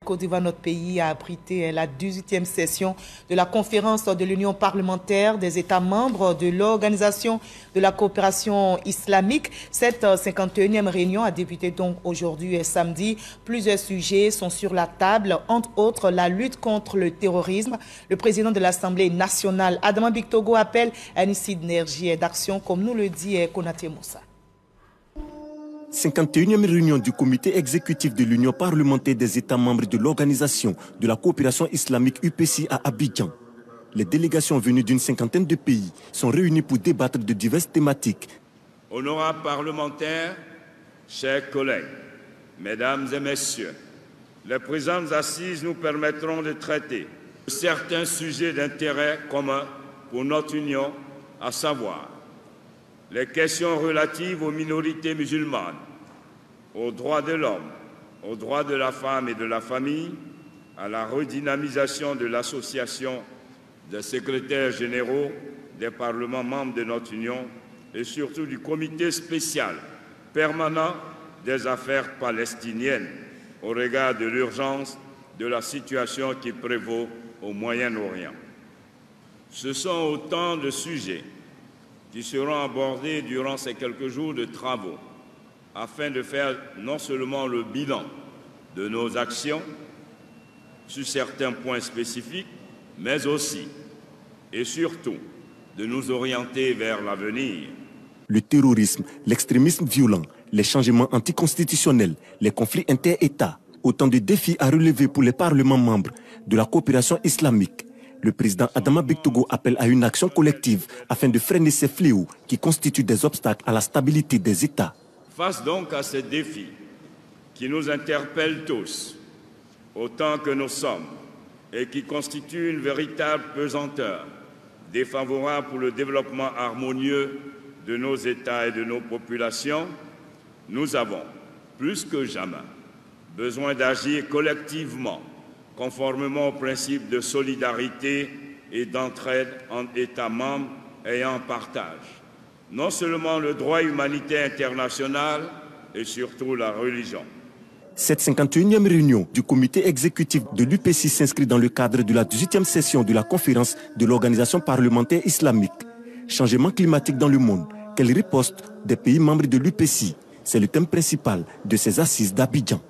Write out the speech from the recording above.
Côte d'Ivoire, notre pays, a abrité la 18e session de la conférence de l'Union parlementaire des États membres de l'Organisation de la coopération islamique. Cette 51e réunion a débuté donc aujourd'hui et samedi. Plusieurs sujets sont sur la table, entre autres la lutte contre le terrorisme. Le président de l'Assemblée nationale, Adama Bictogo, appelle à une synergie d'action, comme nous le dit Konaté Moussa. 51e réunion du comité exécutif de l'Union parlementaire des États membres de l'Organisation de la coopération islamique UPC à Abidjan. Les délégations venues d'une cinquantaine de pays sont réunies pour débattre de diverses thématiques. Honorables parlementaires, chers collègues, mesdames et messieurs, les présentes assises nous permettront de traiter certains sujets d'intérêt commun pour notre Union, à savoir les questions relatives aux minorités musulmanes, aux droits de l'homme, aux droits de la femme et de la famille, à la redynamisation de l'association des secrétaires généraux des parlements membres de notre Union et surtout du comité spécial permanent des affaires palestiniennes au regard de l'urgence de la situation qui prévaut au Moyen-Orient. Ce sont autant de sujets qui seront abordés durant ces quelques jours de travaux afin de faire non seulement le bilan de nos actions sur certains points spécifiques, mais aussi et surtout de nous orienter vers l'avenir. Le terrorisme, l'extrémisme violent, les changements anticonstitutionnels, les conflits inter-États, autant de défis à relever pour les parlements membres de la coopération islamique. Le président Adama Bictogo appelle à une action collective afin de freiner ces fléaux qui constituent des obstacles à la stabilité des États. Face donc à ces défis qui nous interpellent tous, autant que nous sommes, et qui constituent une véritable pesanteur défavorable pour le développement harmonieux de nos États et de nos populations, nous avons, plus que jamais, besoin d'agir collectivement, conformément au principe de solidarité et d'entraide entre États membres ayant en partage non seulement le droit humanitaire international et surtout la religion. Cette 51e réunion du comité exécutif de l'UPC s'inscrit dans le cadre de la 18e session de la conférence de l'Organisation parlementaire islamique. Changement climatique dans le monde, quelle riposte des pays membres de l'UPC? C'est le thème principal de ces assises d'Abidjan.